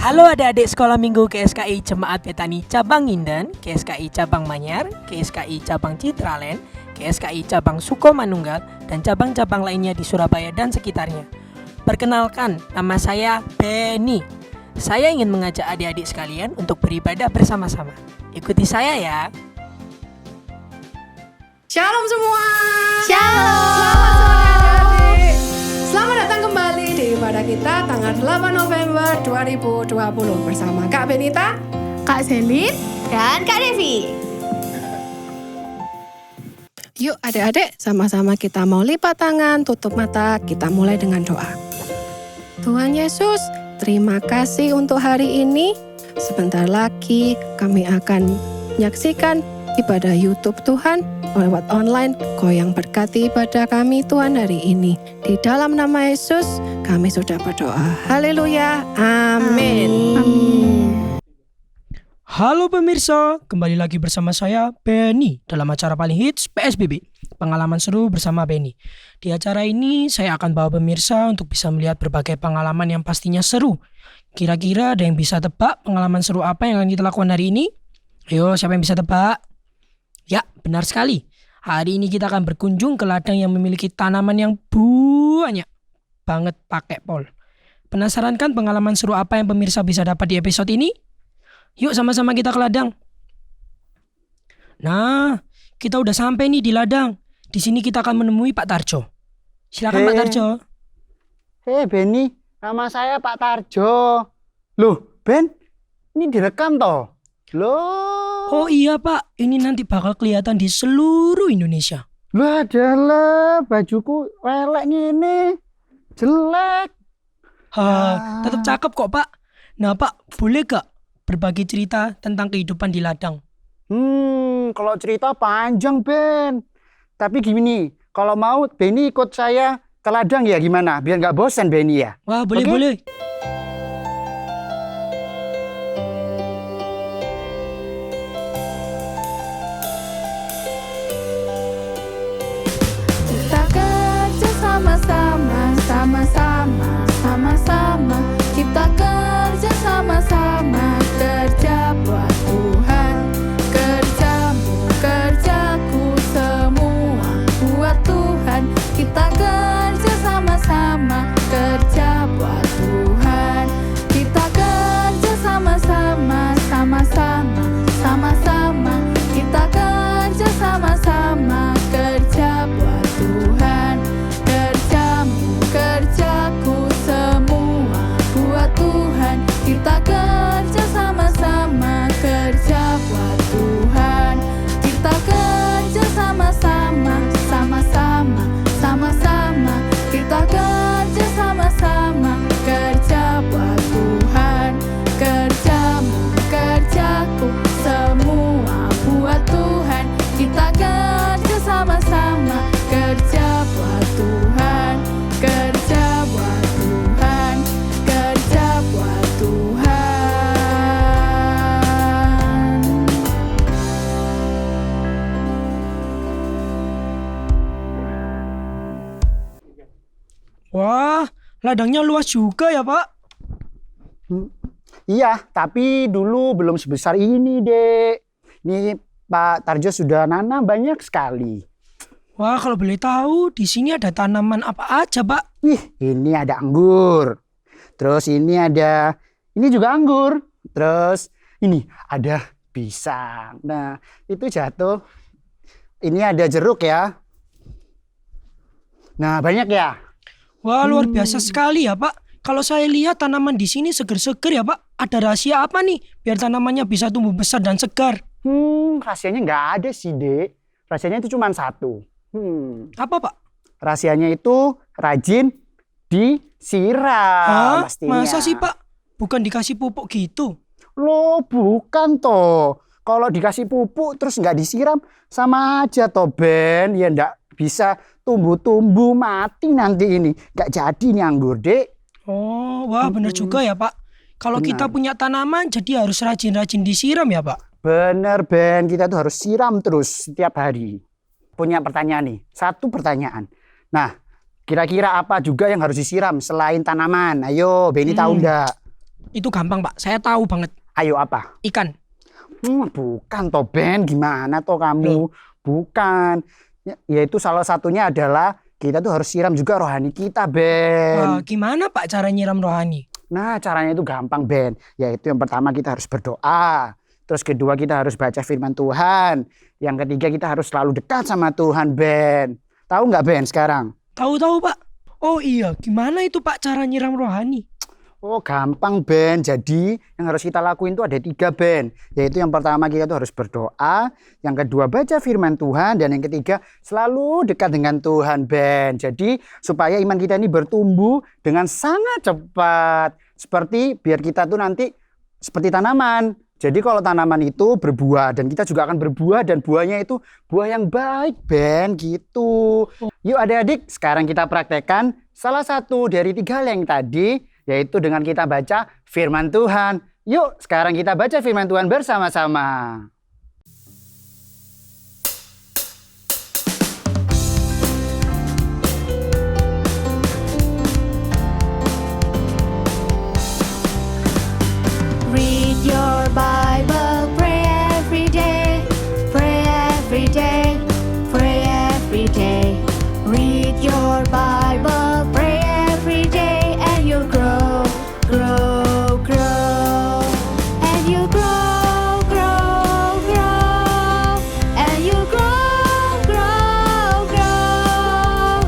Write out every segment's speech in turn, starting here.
Halo adik-adik sekolah minggu KSKI Jemaat Betani Cabang Nginden, KSKI Cabang Manyar, KSKI Cabang Citraland, KSKI Cabang Sukomanunggal, dan cabang-cabang lainnya di Surabaya dan sekitarnya. Perkenalkan, nama saya Benny. Saya ingin mengajak adik-adik sekalian untuk beribadah bersama-sama. Ikuti saya ya. Shalom semua. Shalom. Selamat datang kembali di ibadah kita tanggal 8 November 2020 bersama Kak Benita, Kak Selin, dan Kak Devi. Yuk adik-adik, sama-sama kita mau lipat tangan, tutup mata, kita mulai dengan doa. Tuhan Yesus, terima kasih untuk hari ini. Sebentar lagi kami akan menyaksikan ibadah YouTube Tuhan lewat online. Kau yang berkati ibadah kami Tuhan hari ini. Di dalam nama Yesus kami sudah berdoa. Haleluya. Amin. Halo pemirsa, kembali lagi bersama saya Benny dalam acara paling hits PSBB, pengalaman seru bersama Benny. Di acara ini saya akan bawa pemirsa untuk bisa melihat berbagai pengalaman yang pastinya seru. Kira-kira ada yang bisa tebak pengalaman seru apa yang akan kita lakukan hari ini? Ayo, siapa yang bisa tebak? Ya, benar sekali. Hari ini kita akan berkunjung ke ladang yang memiliki tanaman yang banyak banget pakai pol. Penasaran kan pengalaman seru apa yang pemirsa bisa dapat di episode ini? Yuk sama-sama kita ke ladang. Nah, kita udah sampai nih di ladang. Di sini kita akan menemui Pak Tarjo. Silakan Pak Tarjo. Benny, nama saya Pak Tarjo. Loh, Ben, ini direkam toh? Loh. Oh iya Pak, ini nanti bakal kelihatan di seluruh Indonesia. Loh adalah bajuku welek ini. Jelek. Tetap cakep kok Pak. Nah Pak, boleh gak berbagi cerita tentang kehidupan di ladang? Kalau cerita panjang Ben. Tapi gini, kalau mau Benny ikut saya ke ladang ya gimana? Biar gak bosan Benny ya. Wah boleh Oke? boleh. Kita kerja sama-sama, sama-sama. Kita kerja sama-sama, kerja buat Tuhan. Kerjamu, kerjaku, semua buat Tuhan. Kita kerja sama-sama, kerja buat Tuhan. Kita kerja sama-sama, sama-sama. Kita kerja sama-sama, kerja buat Tuhan. Kerjamu, kerjaku, semua buat Tuhan. Kita kerja sama-sama, kerja buat Tuhan. Kita kerja sama-sama, sama-sama. Kita kerja sama-sama, kerja buat Tuhan. Kerjamu, kerjaku, semua buat Tuhan. Kita kerja sama-sama, kerja buat Tuhan. Kerja buat Tuhan. Kerja buat Tuhan. Wah, ladangnya luas juga ya Pak. Iya, tapi dulu belum sebesar ini, Dek. Ini Pak Tarjo sudah nanam banyak sekali. Wah, kalau boleh tahu di sini ada tanaman apa aja Pak? Wih, ini ada anggur. Terus ini juga anggur. Terus ini ada pisang. Nah, itu jatuh. Ini ada jeruk ya. Nah, banyak ya. Wah, luar biasa sekali ya Pak. Kalau saya lihat tanaman di sini seger-seger ya Pak. Ada rahasia apa nih biar tanamannya bisa tumbuh besar dan segar? Rahasianya nggak ada sih, Dek. Rahasianya itu cuma satu. Apa Pak? Rahasianya itu rajin disiram. Pastinya. Masa sih Pak? Bukan dikasih pupuk gitu? Loh, bukan toh. Kalau dikasih pupuk terus nggak disiram, sama aja toh, Ben. Ya nggak bisa tumbuh-tumbuh, mati nanti ini. Nggak jadi nih anggur, Dek. Oh, wah bener juga ya Pak. Kalau Benar. kita punya tanaman jadi harus rajin-rajin disiram ya Pak? Bener, Ben. Kita tuh harus siram terus setiap hari. Punya pertanyaan nih. Satu pertanyaan. Nah, kira-kira apa juga yang harus disiram selain tanaman? Ayo, Benny tahu enggak? Itu gampang Pak, saya tahu banget. Ayo apa? Ikan. Bukan toh Ben, gimana toh kamu? Bukan. Yaitu salah satunya adalah kita tuh harus siram juga rohani kita Ben. Gimana Pak cara nyiram rohani? Nah caranya itu gampang Ben. Yaitu yang pertama kita harus berdoa. Terus kedua kita harus baca firman Tuhan. Yang ketiga kita harus selalu dekat sama Tuhan Ben. Tahu nggak Ben sekarang? Tahu-tahu Pak. Oh iya, gimana itu Pak cara nyiram rohani? Oh gampang Ben, jadi yang harus kita lakuin itu ada 3 Ben. Yaitu yang pertama kita tuh harus berdoa, yang kedua baca firman Tuhan, dan yang ketiga selalu dekat dengan Tuhan Ben. Jadi supaya iman kita ini bertumbuh dengan sangat cepat. Seperti biar kita tuh nanti seperti tanaman. Jadi kalau tanaman itu berbuah dan kita juga akan berbuah dan buahnya itu buah yang baik Ben gitu. Yuk adik-adik sekarang kita praktekkan salah satu dari 3 hal yang tadi. Yaitu dengan kita baca firman Tuhan. Yuk sekarang kita baca firman Tuhan bersama-sama. Read your Bible, pray every day, pray every day, pray every day. Read your Bible, pray every day, and you'll grow, grow, grow. And you'll grow, grow, grow. And you'll grow, grow, grow.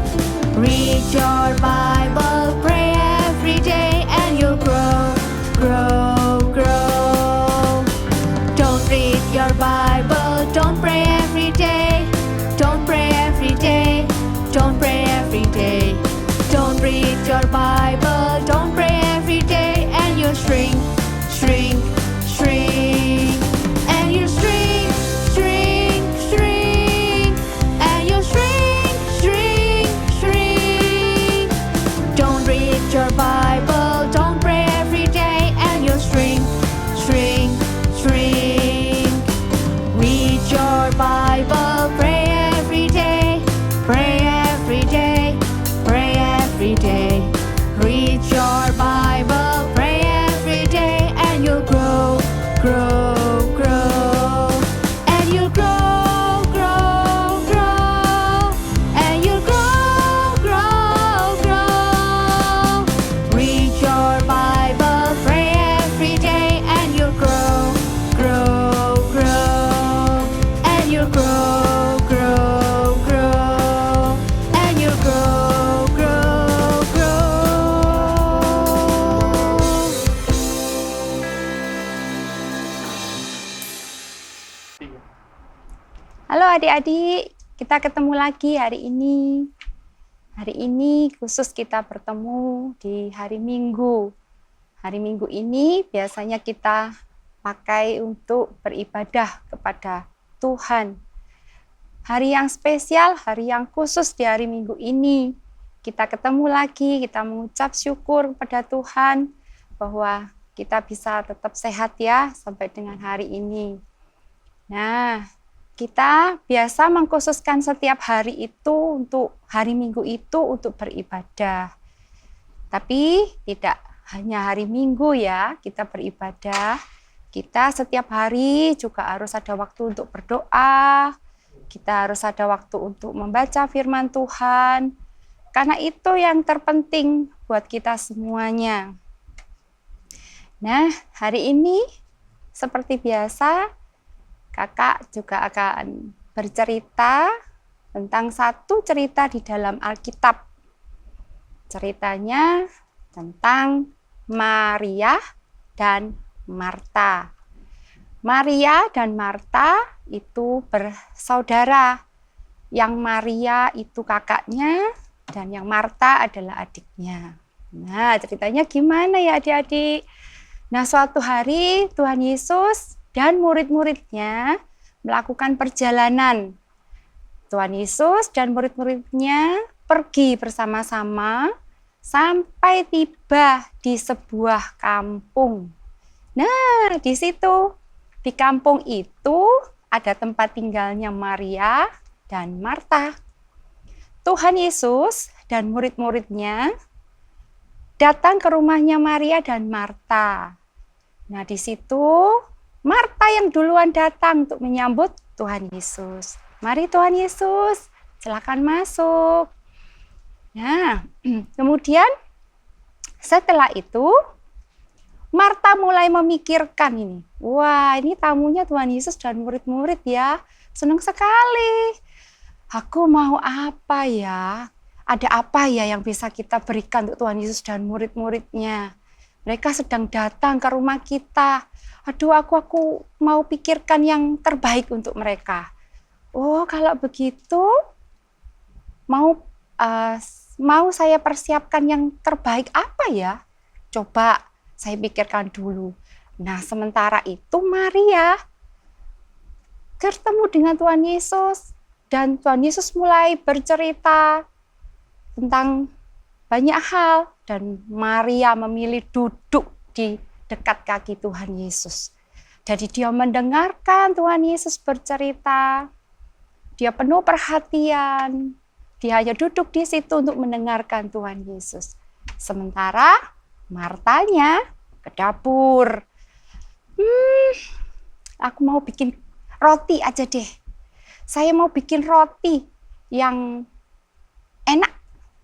Read your Bible, pray every day, and you'll grow, grow, grow. Don't read your Bible, don't pray every day. Don't pray every day, don't pray every day. Don't read your Bible, don't pray every day, and you'll shrink, shrink, shrink. And you'll shrink, shrink, shrink. And you'll shrink, shrink, shrink. Don't read your Bible, don't pray every day, and you'll shrink, shrink, shrink. Read your Bible, pray every day, pray every day, pray every day. Read your Bible, pray every day, and you'll grow, grow, grow. And you'll grow, grow, grow. And you'll grow, grow, grow. Read your Bible, pray every day, and you'll grow, grow, grow. And you'll grow, grow, grow. And you'll grow, grow, grow. Halo adik-adik, kita ketemu lagi hari ini. Hari ini khusus kita bertemu di hari Minggu. Hari Minggu ini biasanya kita pakai untuk beribadah kepada Tuhan. Hari yang spesial, hari yang khusus di hari Minggu ini. Kita ketemu lagi, kita mengucap syukur kepada Tuhan bahwa kita bisa tetap sehat ya sampai dengan hari ini. Nah, kita biasa mengkhususkan setiap hari itu untuk hari Minggu itu untuk beribadah. Tapi tidak hanya hari Minggu ya kita beribadah. Kita setiap hari juga harus ada waktu untuk berdoa. Kita harus ada waktu untuk membaca firman Tuhan. Karena itu yang terpenting buat kita semuanya. Nah, hari ini seperti biasa Kakak juga akan bercerita tentang satu cerita di dalam Alkitab. Ceritanya tentang Maria dan Marta. Maria dan Marta itu bersaudara. Yang Maria itu kakaknya dan yang Marta adalah adiknya. Nah, ceritanya gimana ya adik-adik? Nah, suatu hari Tuhan Yesus dan murid-muridnya melakukan perjalanan. Tuhan Yesus dan murid-muridnya pergi bersama-sama sampai tiba di sebuah kampung. Nah, di situ, di kampung itu ada tempat tinggalnya Maria dan Marta. Tuhan Yesus dan murid-muridnya datang ke rumahnya Maria dan Marta. Nah, di situ Marta yang duluan datang untuk menyambut Tuhan Yesus. Mari Tuhan Yesus, silakan masuk. Nah, kemudian setelah itu Marta mulai memikirkan ini. Wah, ini tamunya Tuhan Yesus dan murid-murid ya. Senang sekali. Aku mau apa ya? Ada apa ya yang bisa kita berikan untuk Tuhan Yesus dan murid-muridnya? Mereka sedang datang ke rumah kita. Aduh, aku mau pikirkan yang terbaik untuk mereka. Oh, kalau begitu mau saya persiapkan yang terbaik apa ya? Coba saya pikirkan dulu. Nah, sementara itu Maria bertemu dengan Tuhan Yesus dan Tuhan Yesus mulai bercerita tentang banyak hal dan Maria memilih duduk di dekat kaki Tuhan Yesus. Jadi dia mendengarkan Tuhan Yesus bercerita. Dia penuh perhatian. Dia hanya duduk di situ untuk mendengarkan Tuhan Yesus. Sementara Martanya ke dapur. Aku mau bikin roti aja deh. Saya mau bikin roti yang enak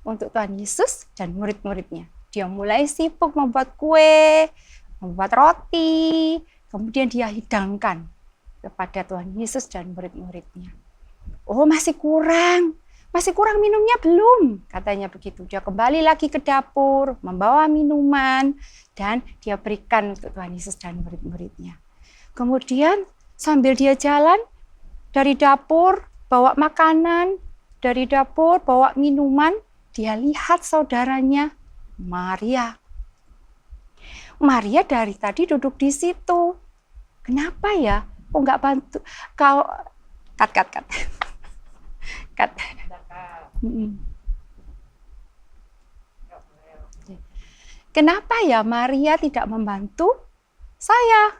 untuk Tuhan Yesus dan murid-muridnya. Dia mulai sibuk membuat kue, membuat roti, kemudian dia hidangkan kepada Tuhan Yesus dan murid-muridnya. Oh, masih kurang minumnya belum, katanya begitu. Dia kembali lagi ke dapur, membawa minuman, dan dia berikan untuk Tuhan Yesus dan murid-muridnya. Kemudian sambil dia jalan dari dapur, bawa makanan, dari dapur bawa minuman, dia lihat saudaranya Maria. Maria dari tadi duduk di situ. Kenapa ya? Kok nggak bantu? Kau cut. Kenapa ya Maria tidak membantu saya?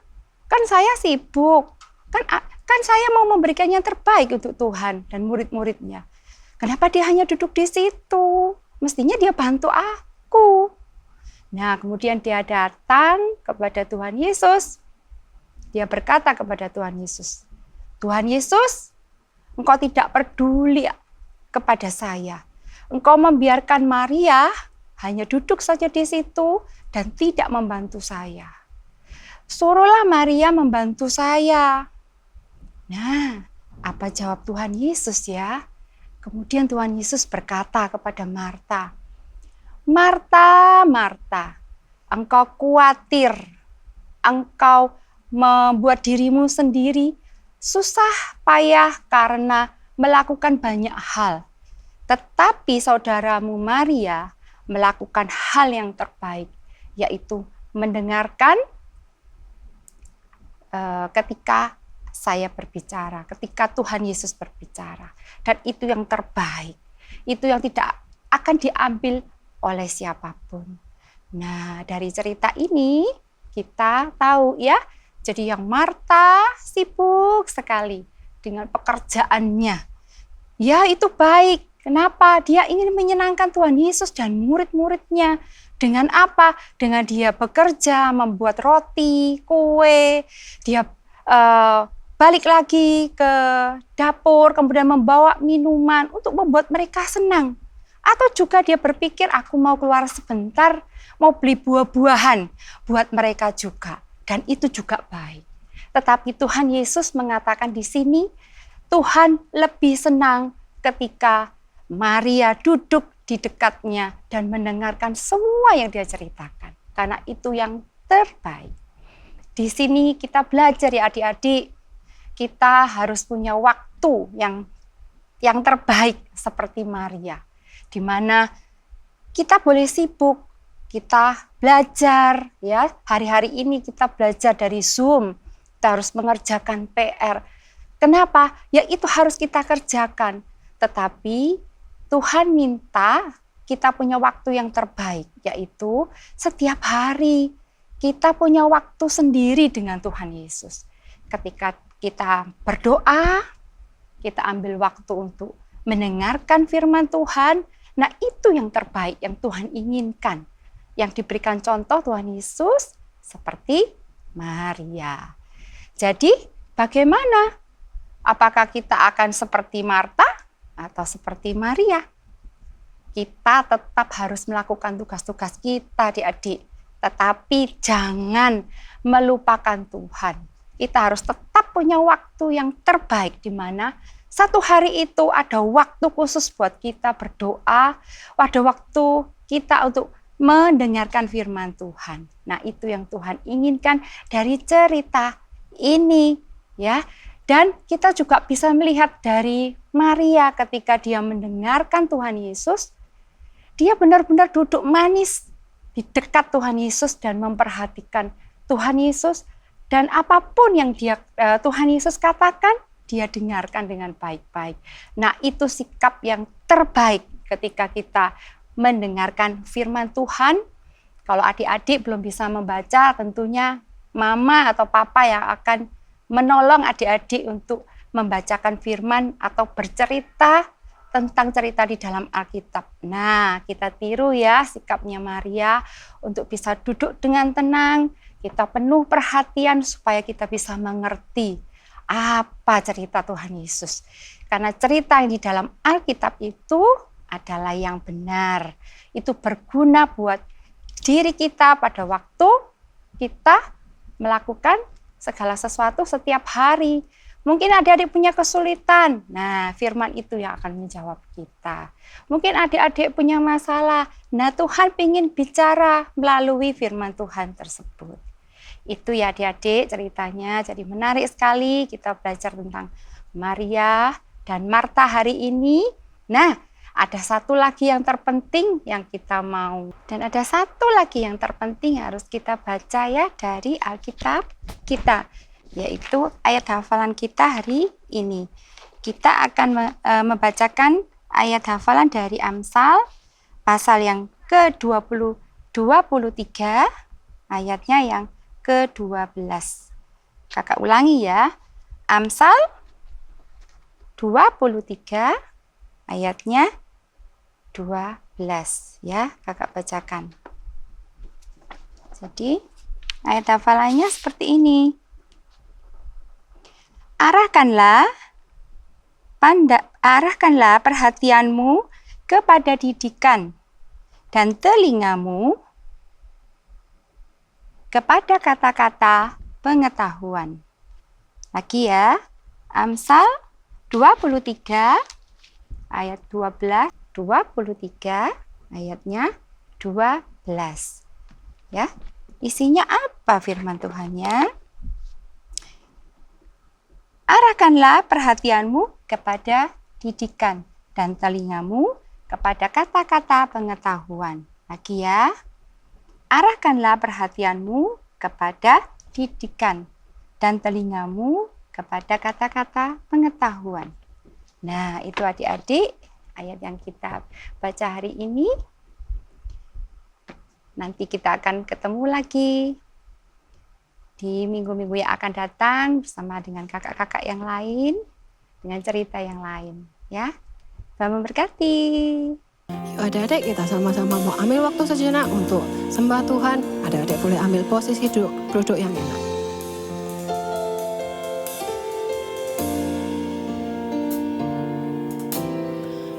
Kan saya sibuk. Kan saya mau memberikan yang terbaik untuk Tuhan dan murid-muridnya. Kenapa dia hanya duduk di situ? Mestinya dia bantu aku. Nah, kemudian dia datang kepada Tuhan Yesus. Dia berkata kepada Tuhan Yesus, Tuhan Yesus, Engkau tidak peduli kepada saya. Engkau membiarkan Maria hanya duduk saja di situ dan tidak membantu saya. Suruhlah Maria membantu saya. Nah, apa jawab Tuhan Yesus ya? Kemudian Tuhan Yesus berkata kepada Marta, Marta, Marta, engkau khawatir, engkau membuat dirimu sendiri susah payah karena melakukan banyak hal. Tetapi saudaramu Maria melakukan hal yang terbaik, yaitu mendengarkan ketika saya berbicara, ketika Tuhan Yesus berbicara. Dan itu yang terbaik, itu yang tidak akan diambil oleh siapapun. Nah, dari cerita ini kita tahu ya, jadi yang Marta sibuk sekali dengan pekerjaannya. Ya, itu baik. Kenapa? Dia ingin menyenangkan Tuhan Yesus dan murid-muridnya. Dengan apa? Dengan dia bekerja, membuat roti, kue, dia balik lagi ke dapur, kemudian membawa minuman untuk membuat mereka senang. Atau juga dia berpikir, aku mau keluar sebentar, mau beli buah-buahan buat mereka juga. Dan itu juga baik. Tetapi Tuhan Yesus mengatakan di sini, Tuhan lebih senang ketika Maria duduk di dekatnya dan mendengarkan semua yang dia ceritakan. Karena itu yang terbaik. Di sini kita belajar ya adik-adik, kita harus punya waktu yang terbaik seperti Maria. Di mana kita boleh sibuk, kita belajar ya. Hari-hari ini kita belajar dari Zoom, kita harus mengerjakan PR. Kenapa? Ya itu harus kita kerjakan. Tetapi Tuhan minta kita punya waktu yang terbaik, yaitu setiap hari kita punya waktu sendiri dengan Tuhan Yesus. Ketika kita berdoa, kita ambil waktu untuk mendengarkan firman Tuhan. Nah, itu yang terbaik yang Tuhan inginkan. yang diberikan contoh Tuhan Yesus seperti Maria. Jadi bagaimana? Apakah kita akan seperti Marta atau seperti Maria? Kita tetap harus melakukan tugas-tugas kita, adik-adik. Tetapi jangan melupakan Tuhan. Kita harus tetap punya waktu yang terbaik, di mana satu hari itu ada waktu khusus buat kita berdoa, ada waktu kita untuk mendengarkan firman Tuhan. Nah, itu yang Tuhan inginkan dari cerita ini, ya. Dan kita juga bisa melihat dari Maria ketika dia mendengarkan Tuhan Yesus, dia benar-benar duduk manis di dekat Tuhan Yesus dan memperhatikan Tuhan Yesus, dan apapun yang Tuhan Yesus katakan, dia dengarkan dengan baik-baik. Nah, itu sikap yang terbaik ketika kita mendengarkan firman Tuhan. Kalau adik-adik belum bisa membaca, tentunya mama atau papa yang akan menolong adik-adik untuk membacakan firman atau bercerita tentang cerita di dalam Alkitab. Nah, kita tiru ya sikapnya Maria untuk bisa duduk dengan tenang, kita penuh perhatian supaya kita bisa mengerti apa cerita Tuhan Yesus. Karena cerita yang di dalam Alkitab itu adalah yang benar. Itu berguna buat diri kita pada waktu kita melakukan segala sesuatu setiap hari. Mungkin adik-adik punya kesulitan. Nah, firman itu yang akan menjawab kita. Mungkin adik-adik punya masalah. Nah, Tuhan ingin bicara melalui firman Tuhan tersebut. Itu ya adik-adik ceritanya. Jadi menarik sekali kita belajar tentang Maria dan Marta hari ini. Nah, ada satu lagi yang terpenting yang kita mau. Dan ada satu lagi yang terpenting harus kita baca ya dari Alkitab kita, yaitu ayat hafalan kita hari ini. Kita akan membacakan ayat hafalan dari Amsal pasal yang ke-23, ayatnya yang ke-12. Kakak ulangi ya. Amsal 23 ayatnya 12 ya, kakak bacakan. Jadi ayat hafalannya seperti ini. Arahkanlah perhatianmu kepada didikan dan telingamu kepada kata-kata pengetahuan. Lagi ya, Amsal 23 ayat 12, 23 ayatnya 12. Ya, isinya apa firman Tuhannya? Arahkanlah perhatianmu kepada didikan dan telingamu kepada kata-kata pengetahuan. Lagi ya, arahkanlah perhatianmu kepada didikan dan telingamu kepada kata-kata pengetahuan. Nah, itu adik-adik ayat yang kita baca hari ini. Nanti kita akan ketemu lagi di minggu-minggu yang akan datang bersama dengan kakak-kakak yang lain, dengan cerita yang lain. Ya, Tuhan memberkati. Yuk adik-adik, kita sama-sama mau ambil waktu sejenak untuk sembah Tuhan. Adik-adik boleh ambil posisi duduk yang enak.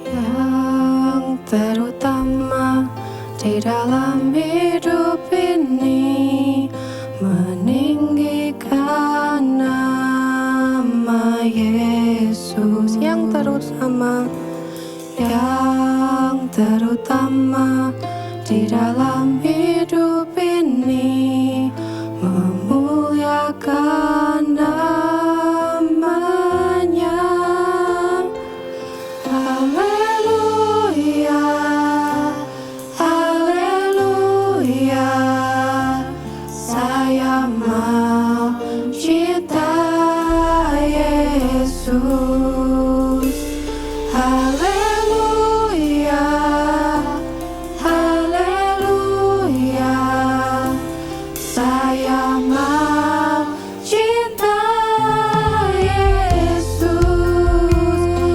Yang terutama di dalam hidup ini, meninggikan nama Yesus. Yang terutama di dalam hidup ini, memuliakan namanya. Haleluya, haleluya, saya mau cinta Yesus. Haleluya, haleluya, saya mau cinta Yesus.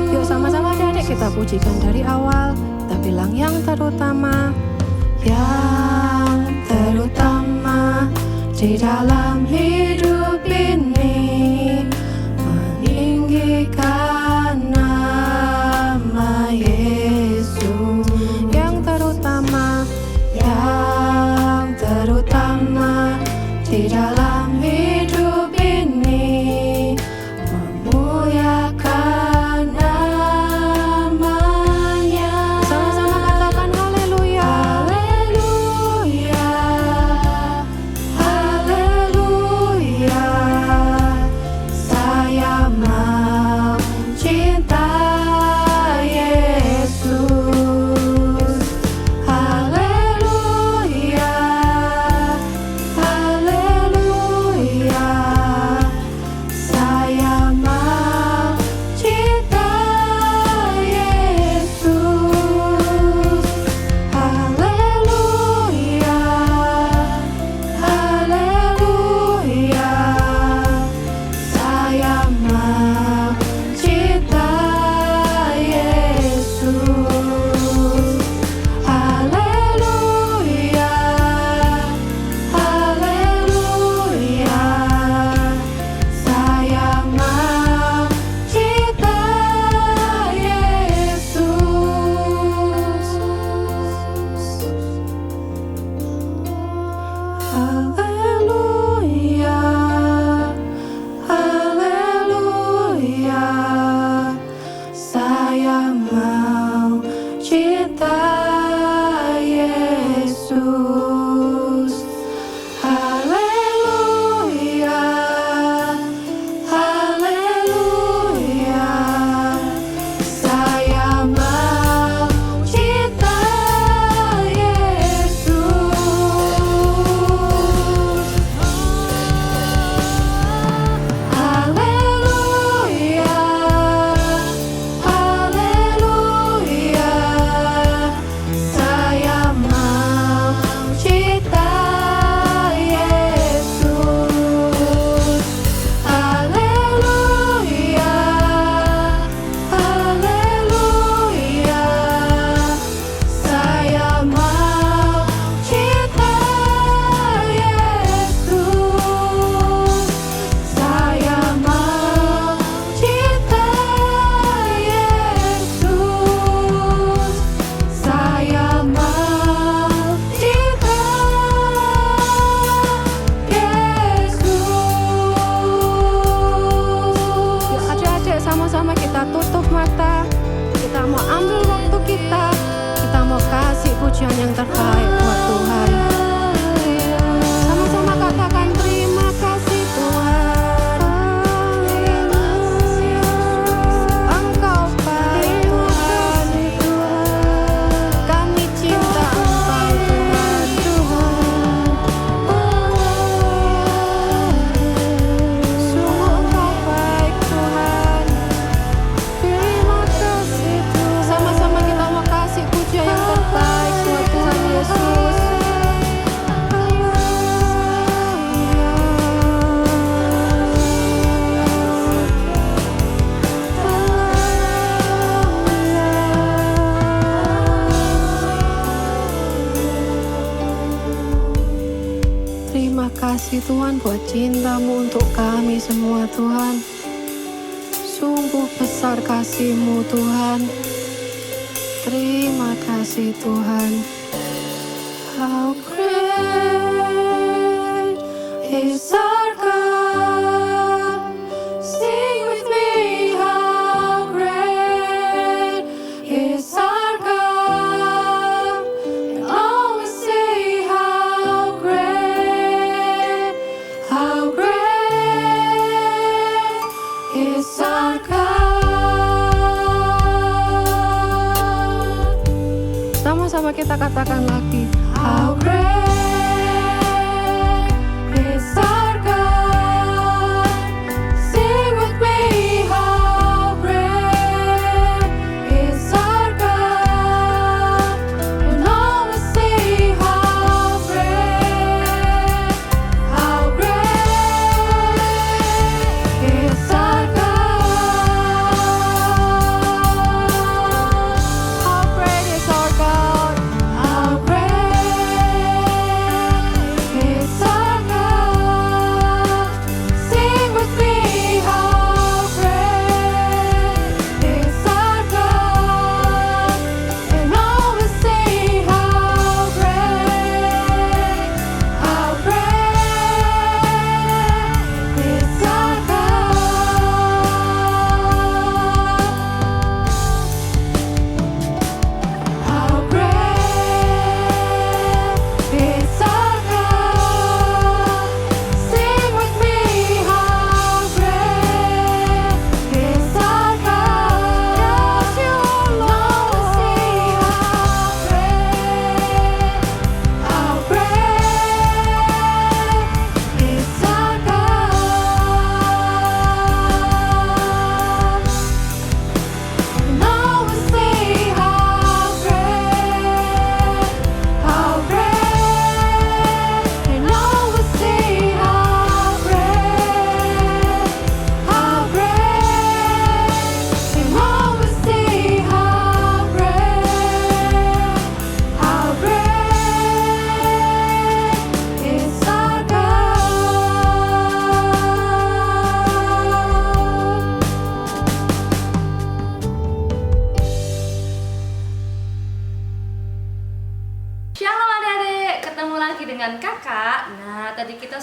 Yuk sama-sama adik-adik kita pujikan dari awal. Kita bilang yang terutama, yang terutama di dalam hidup ini, meninggikan nama Yesus. Yang terutama di dalam hidup ini, memuliakan namanya. Sama-sama katakan haleluya. Haleluya. Haleluya. Saya mau cinta Yesus. Haleluya. Haleluya. Saya mau cinta Yesus. Haleluya. Haleluya. Saya mau cinta Yesus. Haleluya. Haleluya. Saya mau cinta Yesus. Haleluya. Haleluya. Saya mau cinta Yesus. Haleluya. Haleluya. Saya mau cinta Yesus. Haleluya. Haleluya. Saya mau cinta Yesus. Haleluya. Haleluya. Saya mau cinta Yesus. Saya mau cinta Yesus. Saya mau cinta Yesus. Adik-adik, sama-sama kita tutup mata. Kita mau ambil waktu kita. Kita mau kasih pujian yang terbaik buat Tuhan. Sama-sama katakan terima kasih Tuhan. Engkau baik Tuhan. Kami cinta Engkau Tuhan. Sungguh Engkau baik Tuhan. Terima kasih Tuhan. Sama-sama kita mau kasih pujian yang terbaik buat Tuhan Yesus. Terima kasih Tuhan buat cinta-Mu untuk kami semua Tuhan. Sungguh besar kasih-Mu Tuhan. Terima kasih Tuhan. How great is our God. Sing with me, how great is our God. And always say how great is our God. Sama-sama kita katakan lagi. How great is our God. Sing with me, how great is our God. And always say how great is our God. How great is our God. How great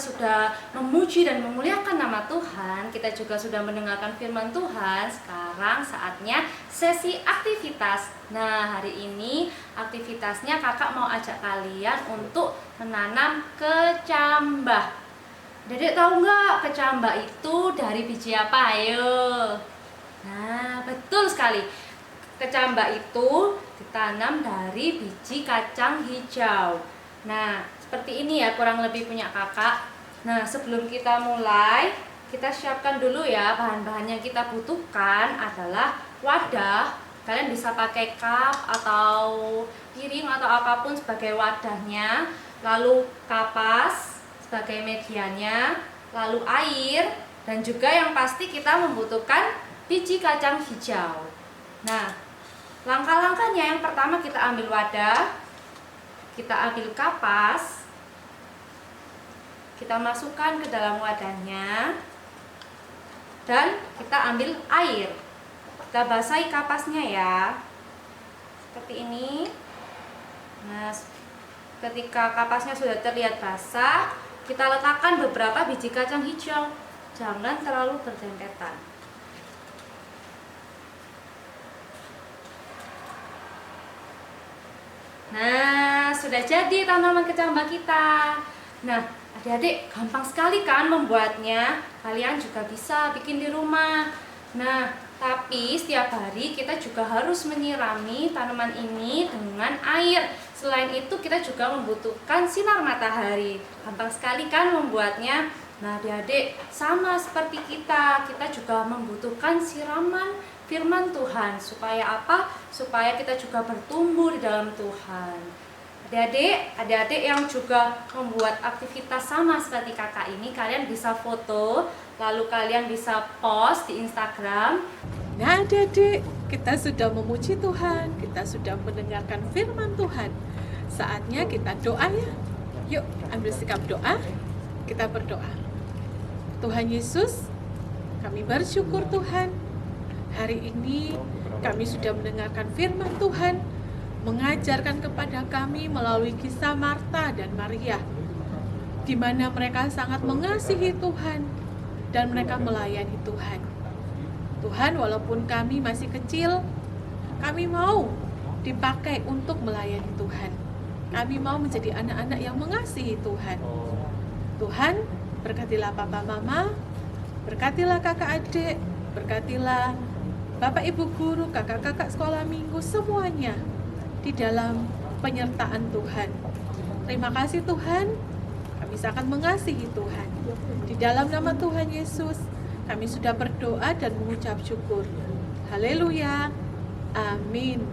sudah memuji dan memuliakan nama Tuhan, kita juga sudah mendengarkan firman Tuhan. Sekarang saatnya sesi aktivitas. Nah, hari ini aktivitasnya kakak mau ajak kalian untuk menanam kecambah. Dedek tahu nggak kecambah itu dari biji apa? Ayo. Nah, betul sekali. Kecambah itu ditanam dari biji kacang hijau. Nah, seperti ini ya kurang lebih punya kakak. Nah, sebelum kita mulai, kita siapkan dulu ya bahan-bahan yang kita butuhkan adalah wadah. Kalian bisa pakai cup atau piring atau apapun sebagai wadahnya. Lalu kapas sebagai medianya, lalu air, dan juga yang pasti kita membutuhkan biji kacang hijau. Nah, langkah-langkahnya yang pertama kita ambil wadah, kita ambil kapas, kita masukkan ke dalam wadahnya, dan kita ambil air. Kita basahi kapasnya ya, seperti ini. Nah, ketika kapasnya sudah terlihat basah, kita letakkan beberapa biji kacang hijau, jangan terlalu berdempetan. Nah, sudah jadi tanaman kecambah kita. Nah, adik-adik gampang sekali kan membuatnya. Kalian juga bisa bikin di rumah. Nah, tapi setiap hari kita juga harus menyirami tanaman ini dengan air. Selain itu kita juga membutuhkan sinar matahari. Gampang sekali kan membuatnya. Nah, adik-adik sama seperti kita juga membutuhkan siraman firman Tuhan. Supaya apa? Supaya kita juga bertumbuh di dalam Tuhan. Adik-adik yang juga membuat aktivitas sama seperti kakak ini, kalian bisa foto, lalu kalian bisa post di Instagram. Nah, adik-adik, kita sudah memuji Tuhan, kita sudah mendengarkan firman Tuhan. Saatnya kita doa ya. Yuk, ambil sikap doa. Kita berdoa. Tuhan Yesus, kami bersyukur Tuhan. Hari ini kami sudah mendengarkan firman Tuhan, mengajarkan kepada kami melalui kisah Marta dan Maria, di mana mereka sangat mengasihi Tuhan dan mereka melayani Tuhan. Tuhan, walaupun kami masih kecil, kami mau dipakai untuk melayani Tuhan. Kami mau menjadi anak-anak yang mengasihi Tuhan. Tuhan, berkatilah Papa Mama, berkatilah kakak adik, berkatilah Bapak Ibu Guru, kakak-kakak sekolah minggu, semuanya di dalam penyertaan Tuhan. Terima kasih Tuhan, kami sangat mengasihi Tuhan. Di dalam nama Tuhan Yesus, kami sudah berdoa dan mengucap syukur. Haleluya. Amin.